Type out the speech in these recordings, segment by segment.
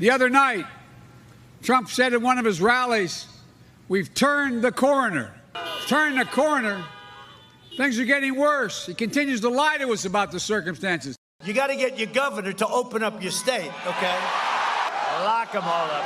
The other night, Trump said at one of his rallies, "We've turned the corner." Turn the corner. Things are getting worse. He continues to lie to us about the circumstances. You got to get your governor to open up your state, okay? Lock them all up.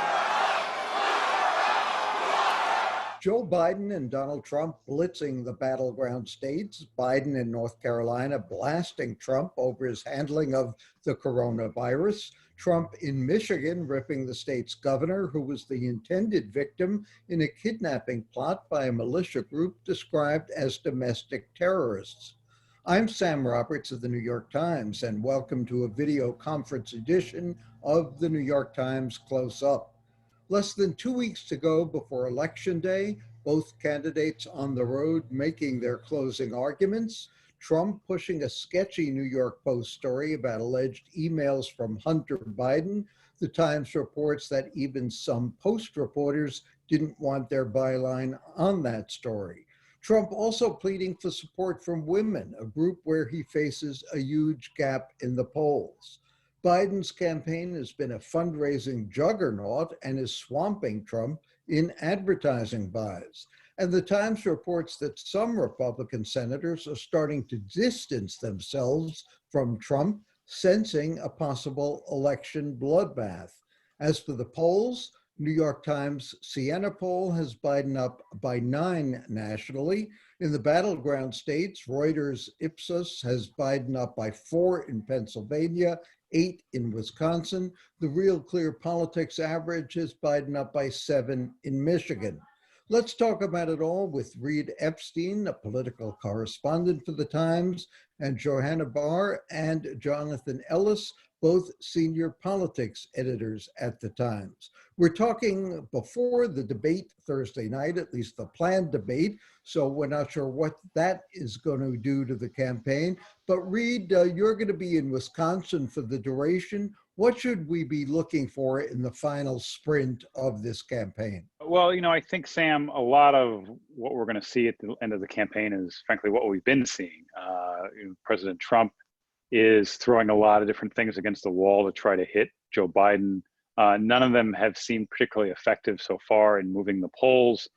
Joe Biden and Donald Trump blitzing the battleground states. Biden in North Carolina blasting Trump over his handling of the coronavirus. Trump in Michigan ripping the state's governor, who was the intended victim in a kidnapping plot by a militia group described as domestic terrorists. I'm Sam Roberts of the New York Times, and welcome to a video conference edition of the New York Times Close Up. Less than 2 weeks to go before Election Day, both candidates on the road making their closing arguments. Trump pushing a sketchy New York Post story about alleged emails from Hunter Biden. The Times reports that even some Post reporters didn't want their byline on that story. Trump also pleading for support from women, a group where he faces a huge gap in the polls. Biden's campaign has been a fundraising juggernaut and is swamping Trump in advertising buys. And the Times reports that some Republican senators are starting to distance themselves from Trump, sensing a possible election bloodbath. As for the polls, New York Times Siena poll has Biden up by 9 nationally. In the battleground states, Reuters Ipsos has Biden up by 4 in Pennsylvania, 8 in Wisconsin. The Real Clear Politics average has Biden up by 7 in Michigan. Let's talk about it all with Reid Epstein, a political correspondent for the Times, and Johanna Barr and Jonathan Ellis, both senior politics editors at the Times. We're talking before the debate Thursday night, at least the planned debate, so we're not sure what that is going to do to the campaign. But Reid, you're going to be in Wisconsin for the duration. What should we be looking for in the final sprint of this campaign? Well, I think, Sam, a lot of what we're going to see at the end of the campaign is, frankly, what we've been seeing. President Trump is throwing a lot of different things against the wall to try to hit Joe Biden. None of them have seemed particularly effective so far in moving the polls.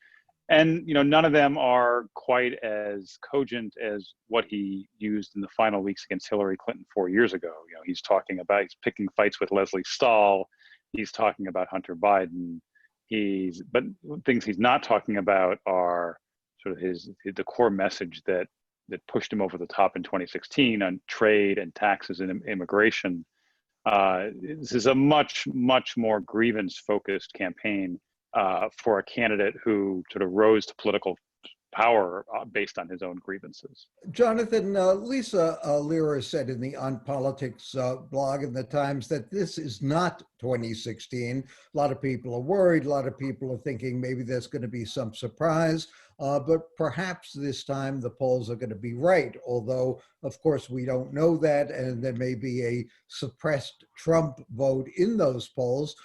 And, none of them are quite as cogent as what he used in the final weeks against Hillary Clinton 4 years ago. He's picking fights with Leslie Stahl. He's talking about Hunter Biden. But things he's not talking about are sort of the core message that pushed him over the top in 2016 on trade and taxes and immigration. This is a much, much more grievance-focused campaign for a candidate who sort of rose to political power based on his own grievances. Jonathan, Lisa Lira said in the On Politics blog in the Times that this is not 2016. A lot of people are worried. A lot of people are thinking maybe there's going to be some surprise. But perhaps this time the polls are going to be right, although, of course, we don't know that, and there may be a suppressed Trump vote in those polls.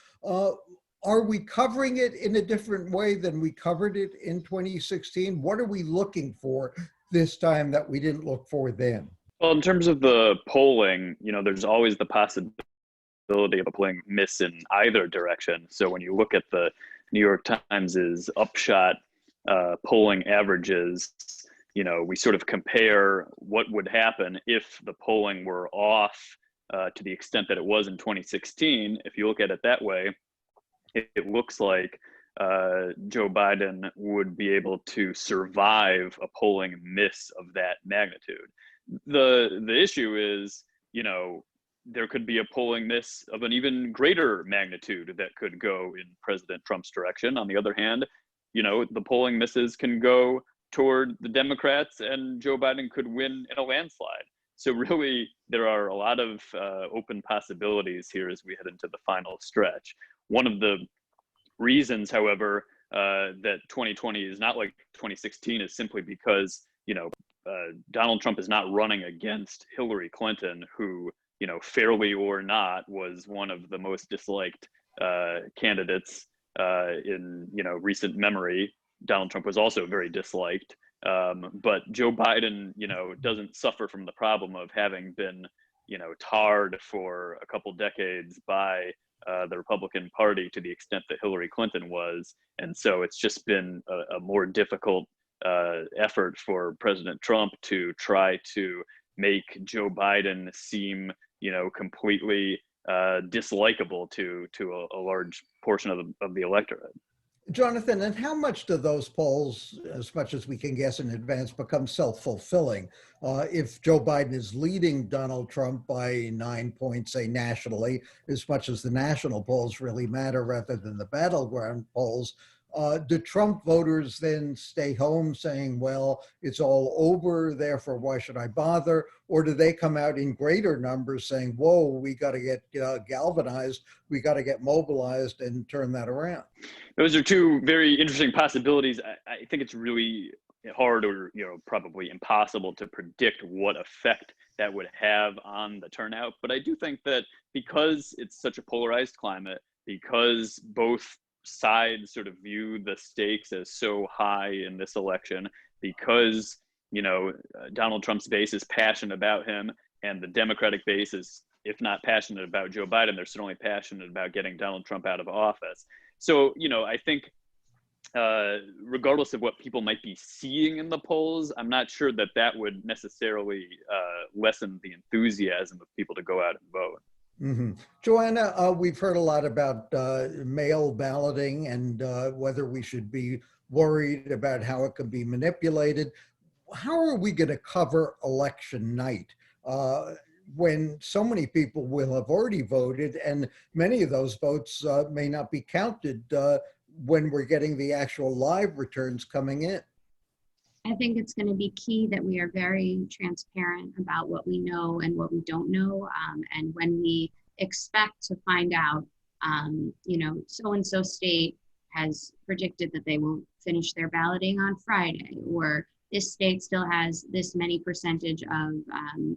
Are we covering it in a different way than we covered it in 2016? What are we looking for this time that we didn't look for then? Well, in terms of the polling, there's always the possibility of a polling miss in either direction. So when you look at the New York Times's upshot polling averages, we sort of compare what would happen if the polling were off to the extent that it was in 2016. If you look at it that way, it looks like Joe Biden would be able to survive a polling miss of that magnitude. The issue is, there could be a polling miss of an even greater magnitude that could go in President Trump's direction. On the other hand, the polling misses can go toward the Democrats and Joe Biden could win in a landslide. So really, there are a lot of open possibilities here as we head into the final stretch. One of the reasons, however, that 2020 is not like 2016 is simply because, Donald Trump is not running against Hillary Clinton, who, fairly or not, was one of the most disliked candidates in, recent memory. Donald Trump was also very disliked. But Joe Biden, doesn't suffer from the problem of having been tarred for a couple decades by the Republican Party to the extent that Hillary Clinton was. And so it's just been a more difficult effort for President Trump to try to make Joe Biden seem, completely dislikable to a large portion of the electorate. Jonathan, and how much do those polls, as much as we can guess in advance, become self-fulfilling? If Joe Biden is leading Donald Trump by 9 points, say nationally, as much as the national polls really matter rather than the battleground polls, do Trump voters then stay home saying, well, it's all over, therefore why should I bother? Or do they come out in greater numbers saying, whoa, we got to get galvanized, we got to get mobilized and turn that around? Those are two very interesting possibilities. I think it's really hard or probably impossible to predict what effect that would have on the turnout. But I do think that because it's such a polarized climate, because both sides sort of view the stakes as so high in this election, because Donald Trump's base is passionate about him, and the Democratic base is, if not passionate about Joe Biden, they're certainly passionate about getting Donald Trump out of office. So I think regardless of what people might be seeing in the polls, I'm not sure that would necessarily lessen the enthusiasm of people to go out and vote. Mm-hmm. Johanna, we've heard a lot about mail balloting and whether we should be worried about how it can be manipulated. How are we going to cover election night when so many people will have already voted and many of those votes may not be counted when we're getting the actual live returns coming in? I think it's going to be key that we are very transparent about what we know and what we don't know. And when we expect to find out, so-and-so state has predicted that they will finish their balloting on Friday, or this state still has this many percentage of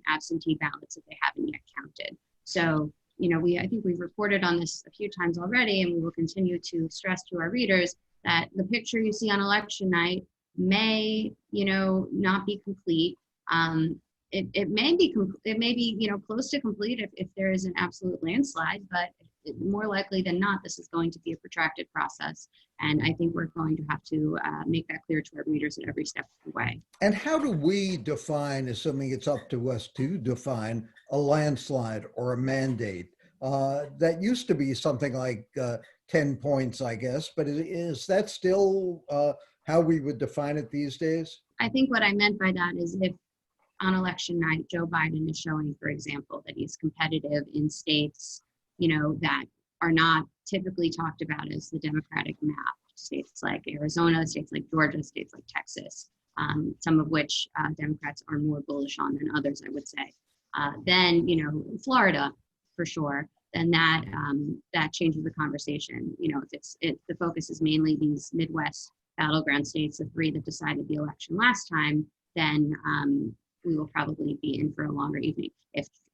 absentee ballots that they haven't yet counted. So, I think we've reported on this a few times already, and we will continue to stress to our readers that the picture you see on election night may, not be complete. It may be, close to complete if there is an absolute landslide, but more likely than not, this is going to be a protracted process. And I think we're going to have to make that clear to our readers at every step of the way. And how do we define, assuming it's up to us to define, a landslide or a mandate? That used to be something like 10 points, I guess, but is that still how we would define it these days? I think what I meant by that is if on election night, Joe Biden is showing, for example, that he's competitive in states, that are not typically talked about as the Democratic map, states like Arizona, states like Georgia, states like Texas, some of which Democrats are more bullish on than others, I would say. Then, Florida, for sure, then that changes the conversation. If the focus is mainly these Midwest battleground states, the three that decided the election last time, then we will probably be in for a longer evening.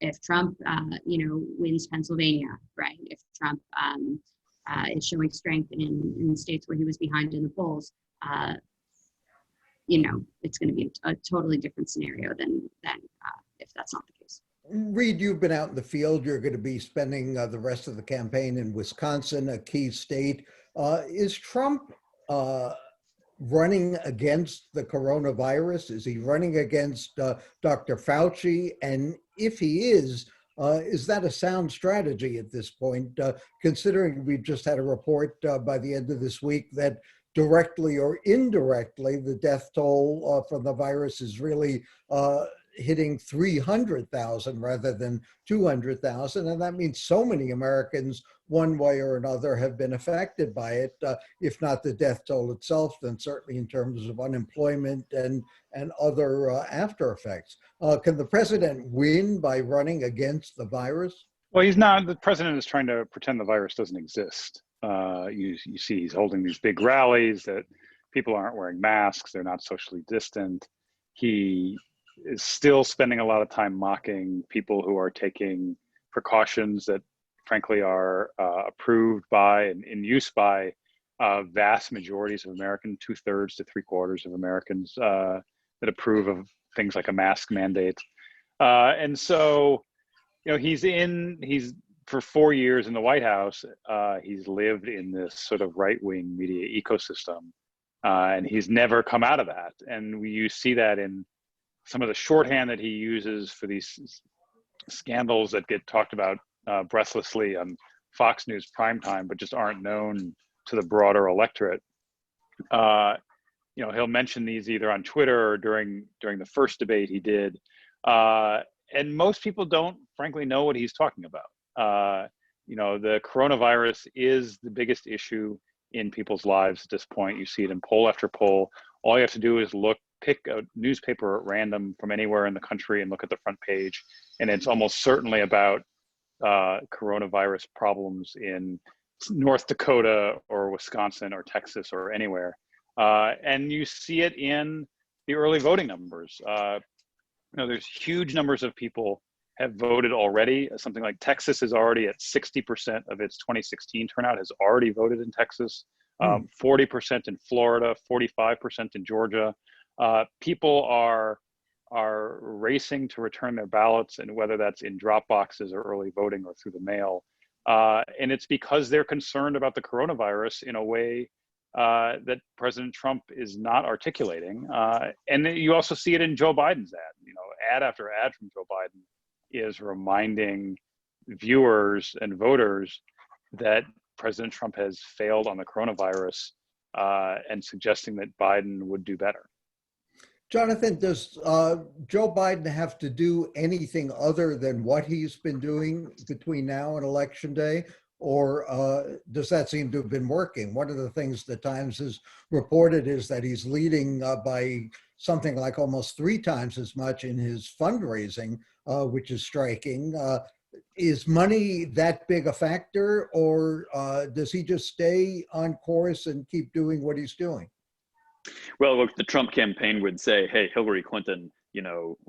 If Trump, wins Pennsylvania, right? If Trump is showing strength in states where he was behind in the polls, it's going to be a totally different scenario than if that's not the case. Reid, you've been out in the field. You're going to be spending the rest of the campaign in Wisconsin, a key state. Is Trump running against the coronavirus? Is he running against Dr. Fauci? And if he is that a sound strategy at this point, considering we've just had a report by the end of this week that directly or indirectly, the death toll from the virus is really hitting 300,000 rather than 200,000. And that means so many Americans, one way or another, have been affected by it, if not the death toll itself, then certainly in terms of unemployment and other after effects. Can the president win by running against the virus? Well, he's not. The president is trying to pretend the virus doesn't exist. You see he's holding these big rallies that people aren't wearing masks, they're not socially distant. He is still spending a lot of time mocking people who are taking precautions that frankly are approved by and in use by vast majorities of Americans, 2/3 to 3/4 of Americans that approve of things like a mask mandate. And so he's for 4 years in the White House. He's lived in this sort of right-wing media ecosystem, and he's never come out of that. And you see that in some of the shorthand that he uses for these scandals that get talked about breathlessly on Fox News primetime, but just aren't known to the broader electorate. He'll mention these either on Twitter or during the first debate he did. And most people don't, frankly, know what he's talking about. The coronavirus is the biggest issue in people's lives at this point. You see it in poll after poll. All you have to do is pick a newspaper at random from anywhere in the country and look at the front page, and it's almost certainly about coronavirus problems in North Dakota or Wisconsin or Texas or anywhere. And you see it in the early voting numbers. There's huge numbers of people have voted already. Something like Texas is already at 60% of its 2016 turnout has already voted in Texas, 40% in Florida, 45% in Georgia. People are racing to return their ballots, and whether that's in drop boxes or early voting or through the mail. And it's because they're concerned about the coronavirus in a way that President Trump is not articulating. And you also see it in Joe Biden's ad. Ad after ad from Joe Biden is reminding viewers and voters that President Trump has failed on the coronavirus, and suggesting that Biden would do better. Jonathan, does Joe Biden have to do anything other than what he's been doing between now and Election Day? Or does that seem to have been working? One of the things the Times has reported is that he's leading by something like almost 3 times as much in his fundraising, which is striking. Is money that big a factor, or does he just stay on course and keep doing what he's doing? Well, look, the Trump campaign would say, hey, Hillary Clinton,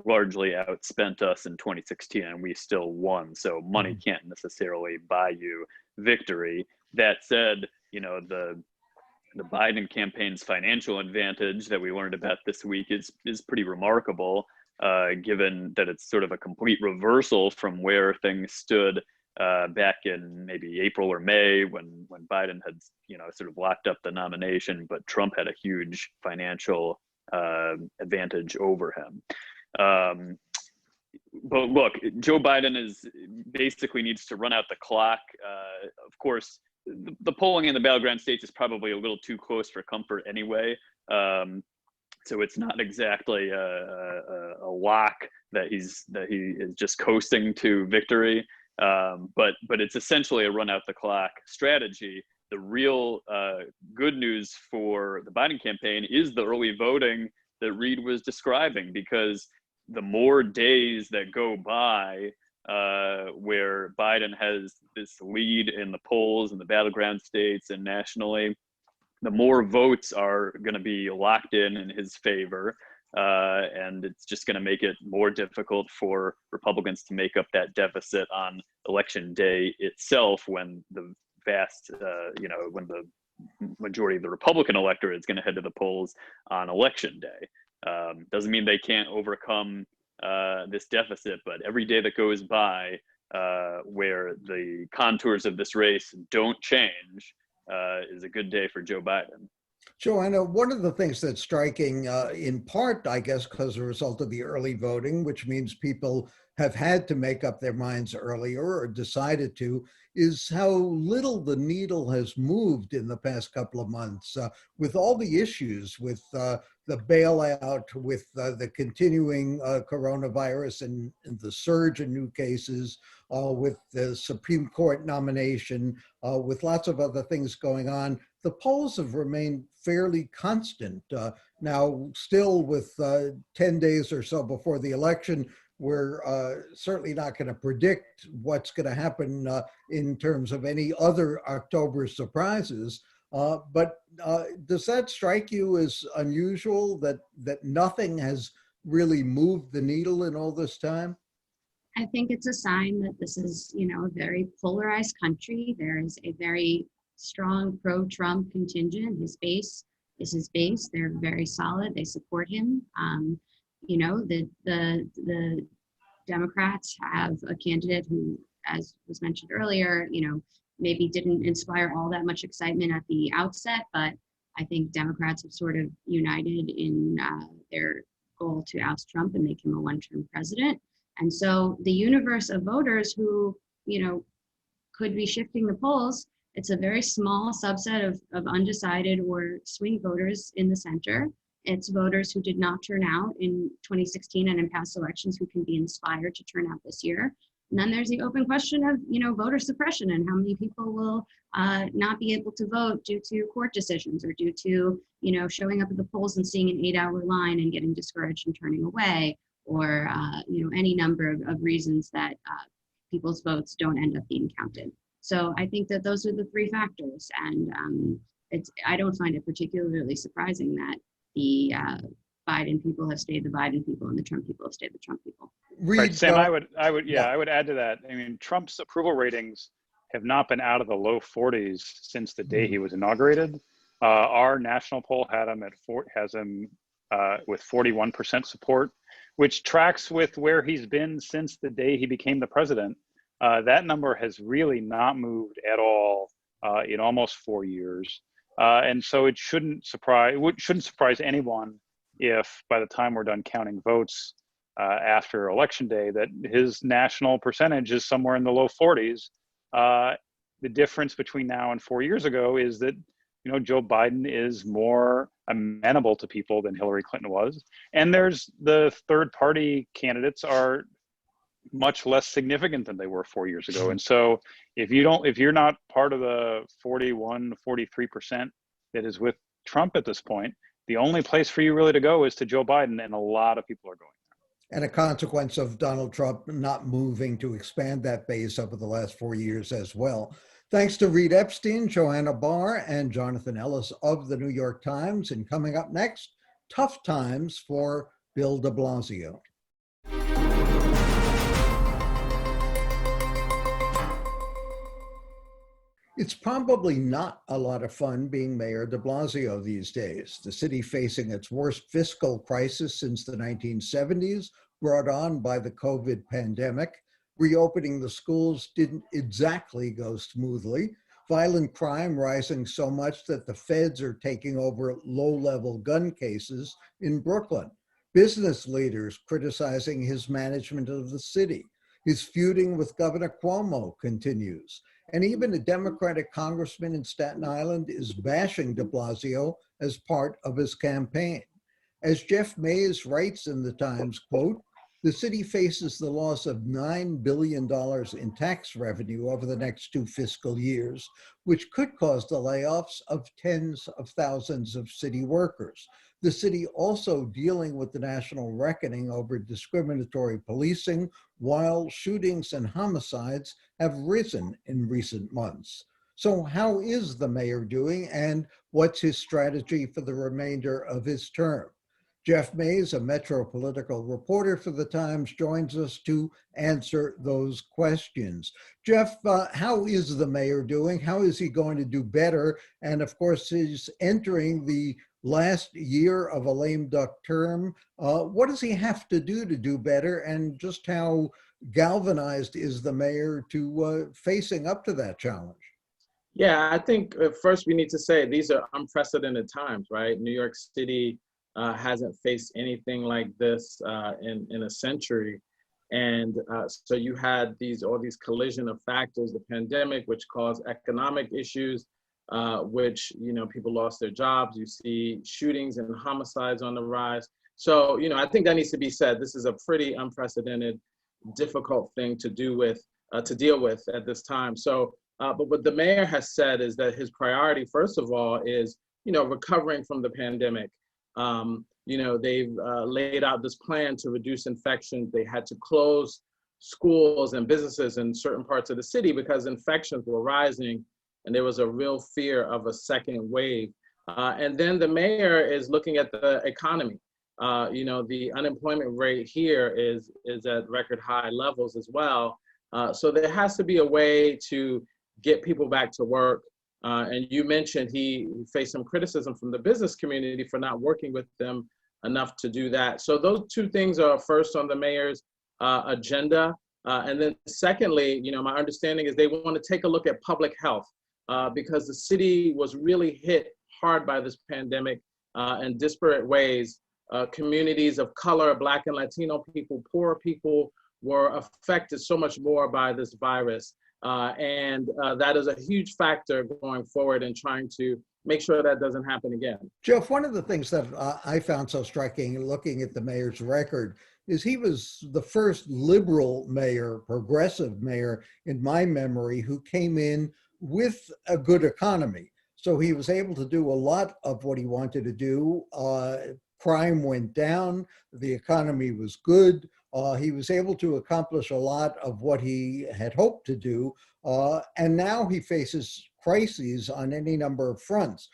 largely outspent us in 2016 and we still won. So money can't necessarily buy you victory. That said, the Biden campaign's financial advantage that we learned about this week is pretty remarkable, given that it's sort of a complete reversal from where things stood back in maybe April or May when Biden had, sort of locked up the nomination, but Trump had a huge financial advantage over him. But look, Joe Biden basically needs to run out the clock. Of course, the polling in the battleground states is probably a little too close for comfort anyway. So it's not exactly a lock that he is just coasting to victory. But it's essentially a run out the clock strategy. The real good news for the Biden campaign is the early voting that Reid was describing, because the more days that go by where Biden has this lead in the polls in the battleground states and nationally, the more votes are going to be locked in his favor. And it's just going to make it more difficult for Republicans to make up that deficit on Election Day itself, when the vast, when the majority of the Republican electorate is going to head to the polls on Election Day. Doesn't mean they can't overcome this deficit, but every day that goes by where the contours of this race don't change is a good day for Joe Biden. Johanna, one of the things that's striking, in part, I guess, because a result of the early voting, which means people have had to make up their minds earlier or decided to, is how little the needle has moved in the past couple of months, with all the issues with the bailout, with the continuing coronavirus and the surge in new cases, with the Supreme Court nomination, with lots of other things going on. The polls have remained fairly constant. Now, still with 10 days or so before the election, we're certainly not going to predict what's going to happen in terms of any other October surprises. But does that strike you as unusual, that nothing has really moved the needle in all this time? I think it's a sign that this is, a very polarized country. There is a very strong pro-Trump contingent. His base is his base. They're very solid. They support him. The Democrats have a candidate who, as was mentioned earlier, maybe didn't inspire all that much excitement at the outset, but I think Democrats have sort of united in their goal to oust Trump and make him a one-term president. And so the universe of voters who, could be shifting the polls, it's a very small subset of undecided or swing voters in the center. It's voters who did not turn out in 2016 and in past elections who can be inspired to turn out this year. And then there's the open question of, voter suppression and how many people will not be able to vote due to court decisions or due to, showing up at the polls and seeing an 8-hour line and getting discouraged and turning away, or, any number of reasons that people's votes don't end up being counted. So I think that those are the three factors. And I don't find it particularly surprising that the Biden people have stayed the Biden people and the Trump people have stayed the Trump people. Right, Sam, I would add to that. I mean, Trump's approval ratings have not been out of the low 40s since the day he was inaugurated. Our national poll had him has him with 41% support, which tracks with where he's been since the day he became the president. That number has really not moved at all in almost 4 years, and so it shouldn't surprise anyone if by the time we're done counting votes after election day that his national percentage is somewhere in the low 40s. The difference between now and 4 years ago is that Joe Biden is more amenable to people than Hillary Clinton was, and there's the third party candidates are much less significant than they were 4 years ago. And so if you're not part of the 43% that is with Trump at this point, the only place for you really to go is to Joe Biden, and a lot of people are going there. And a consequence of Donald Trump not moving to expand that base over the last 4 years as well. Thanks to Reid Epstein, Johanna Barr, and Jonathan Ellis of the New York Times. And coming up next, tough times for Bill de Blasio. It's probably not a lot of fun being Mayor de Blasio these days. The city facing its worst fiscal crisis since the 1970s, brought on by the COVID pandemic. Reopening the schools didn't exactly go smoothly. Violent crime rising so much that the feds are taking over low-level gun cases in Brooklyn. Business leaders criticizing his management of the city. His feuding with Governor Cuomo continues. And even a Democratic congressman in Staten Island is bashing de Blasio as part of his campaign. As Jeff Mays writes in the Times, quote, the city faces the loss of $9 billion in tax revenue over the next 2 fiscal years, which could cause the layoffs of tens of thousands of city workers. The city also dealing with the national reckoning over discriminatory policing, while shootings and homicides have risen in recent months. So how is the mayor doing, and what's his strategy for the remainder of his term? Jeff Mays, a Metro political reporter for the Times, joins us to answer those questions. Jeff, how is the mayor doing? How is he going to do better? And of course, he's entering the last year of a lame duck term. What does he have to do better? And just how galvanized is the mayor to facing up to that challenge? Yeah, I think first we need to say these are unprecedented times, right? New York City hasn't faced anything like this in a century. And so you had all these collision of factors, the pandemic, which caused economic issues, which, people lost their jobs. You see shootings and homicides on the rise. So, I think that needs to be said. This is a pretty unprecedented, difficult thing to deal with at this time. So, but what the mayor has said is that his priority, first of all, is, recovering from the pandemic. They've laid out this plan to reduce infections. They had to close schools and businesses in certain parts of the city because infections were rising and there was a real fear of a second wave. And then the mayor is looking at the economy. The unemployment rate here is at record high levels as well. So there has to be a way to get people back to work. And you mentioned he faced some criticism from the business community for not working with them enough to do that. So those two things are first on the mayor's agenda. And then secondly, my understanding is they want to take a look at public health because the city was really hit hard by this pandemic in disparate ways. Communities of color, Black and Latino people, poor people were affected so much more by this virus. And that is a huge factor going forward in trying to make sure that doesn't happen again. Jeff, one of the things that I found so striking looking at the mayor's record is he was the first liberal mayor, progressive mayor in my memory, who came in with a good economy. So he was able to do a lot of what he wanted to do. Crime went down, the economy was good. He was able to accomplish a lot of what he had hoped to do. And now he faces crises on any number of fronts.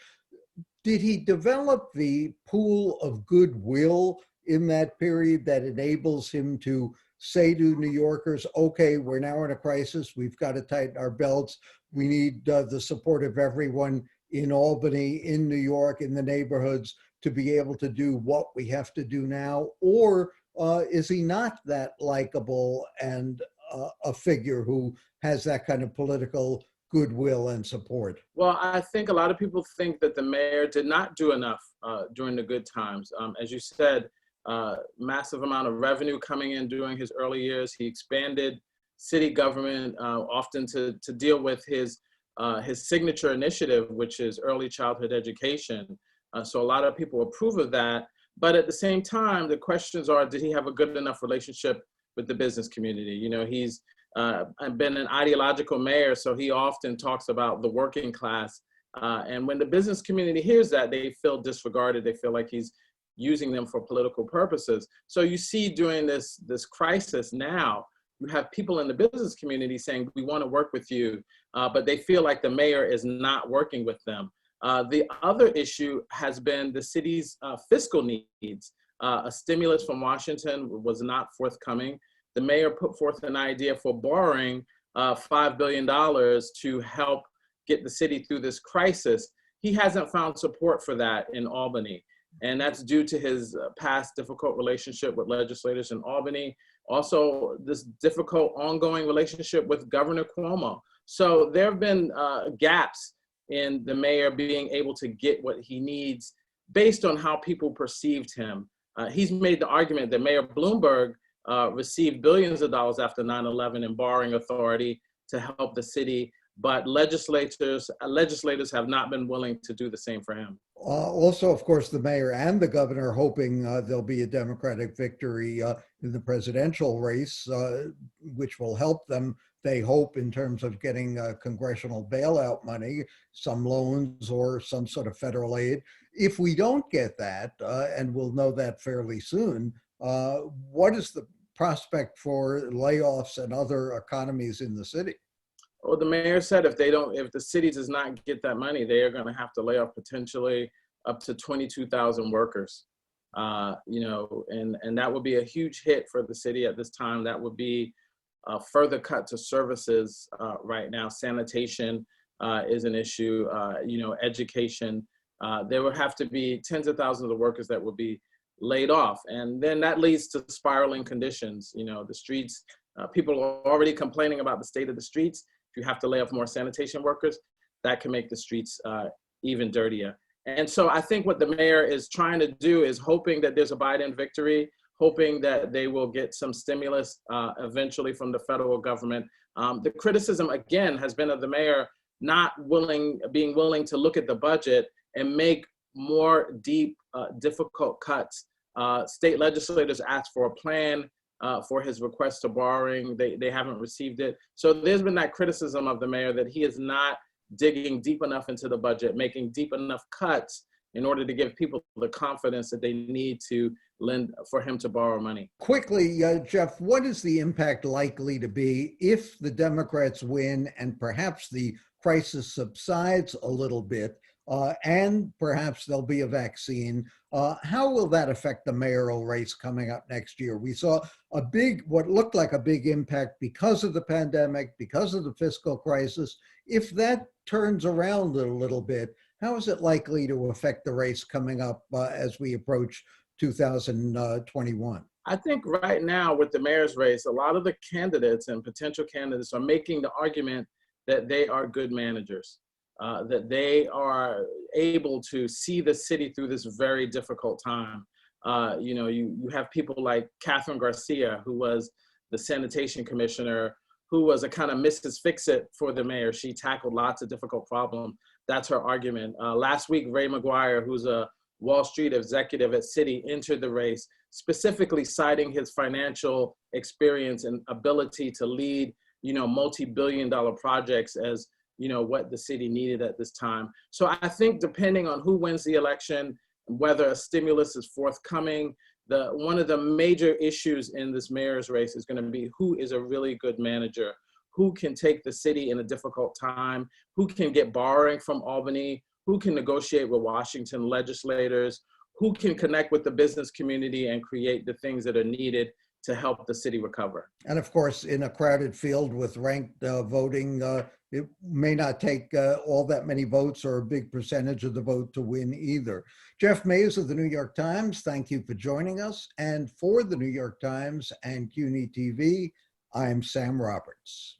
Did he develop the pool of goodwill in that period that enables him to say to New Yorkers, okay, we're now in a crisis, we've got to tighten our belts, we need the support of everyone in Albany, in New York, in the neighborhoods to be able to do what we have to do now? Or is he not that likable and a figure who has that kind of political goodwill and support? Well, I think a lot of people think that the mayor did not do enough during the good times. As you said, massive amount of revenue coming in during his early years. He expanded city government often to deal with his signature initiative, which is early childhood education. So a lot of people approve of that. But at the same time, the questions are, did he have a good enough relationship with the business community? He's been an ideological mayor, so he often talks about the working class. And when the business community hears that, they feel disregarded. They feel like he's using them for political purposes. So you see during this crisis now, you have people in the business community saying, we want to work with you, but they feel like the mayor is not working with them. The other issue has been the city's fiscal needs. A stimulus from Washington was not forthcoming. The mayor put forth an idea for borrowing $5 billion to help get the city through this crisis. He hasn't found support for that in Albany. And that's due to his past difficult relationship with legislators in Albany. Also, this difficult ongoing relationship with Governor Cuomo. So there have been gaps in the mayor being able to get what he needs based on how people perceived him. He's made the argument that Mayor Bloomberg received billions of dollars after 9/11 in borrowing authority to help the city, but legislators have not been willing to do the same for him. Also, of course, the mayor and the governor hoping there'll be a Democratic victory in the presidential race, which will help them, they hope, in terms of getting congressional bailout money, some loans or some sort of federal aid. If we don't get that, and we'll know that fairly soon, what is the prospect for layoffs and other economies in the city? Well, the mayor said if the city does not get that money, they are going to have to lay off potentially up to 22,000 workers. And that would be a huge hit for the city at this time. That would be a further cut to services right now. Sanitation is an issue. Education. There would have to be tens of thousands of workers that would be laid off, and then that leads to spiraling conditions. The streets. People are already complaining about the state of the streets. If you have to lay off more sanitation workers, that can make the streets even dirtier. And so I think what the mayor is trying to do is hoping that there's a Biden victory, hoping that they will get some stimulus eventually from the federal government. The criticism, again, has been of the mayor not being willing to look at the budget and make more deep, difficult cuts. State legislators asked for a plan for his request to borrowing. They haven't received it. So there's been that criticism of the mayor that he is not digging deep enough into the budget, making deep enough cuts in order to give people the confidence that they need to lend for him to borrow money. Quickly, Jeff, what is the impact likely to be if the Democrats win and perhaps the crisis subsides a little bit, and perhaps there'll be a vaccine? How will that affect the mayoral race coming up next year? We saw what looked like a big impact because of the pandemic, because of the fiscal crisis. If that turns around a little bit, how is it likely to affect the race coming up as we approach 2021? I think right now with the mayor's race, a lot of the candidates and potential candidates are making the argument that they are good managers, that they are able to see the city through this very difficult time. You know, you have people like Catherine Garcia, who was the sanitation commissioner, who was a kind of Mrs. Fix-It for the mayor. She tackled lots of difficult problems. That's her argument. Last week, Ray McGuire, who's a Wall Street executive at Citi, entered the race, specifically citing his financial experience and ability to lead, you know, multi-billion-dollar projects as, you know, what the city needed at this time. So I think depending on who wins the election, whether a stimulus is forthcoming, one of the major issues in this mayor's race is going to be who is a really good manager, who can take the city in a difficult time, who can get borrowing from Albany, who can negotiate with Washington legislators, who can connect with the business community and create the things that are needed to help the city recover. And of course, in a crowded field with ranked voting, it may not take all that many votes or a big percentage of the vote to win either. Jeff Mays of the New York Times, thank you for joining us. And for the New York Times and CUNY TV, I'm Sam Roberts.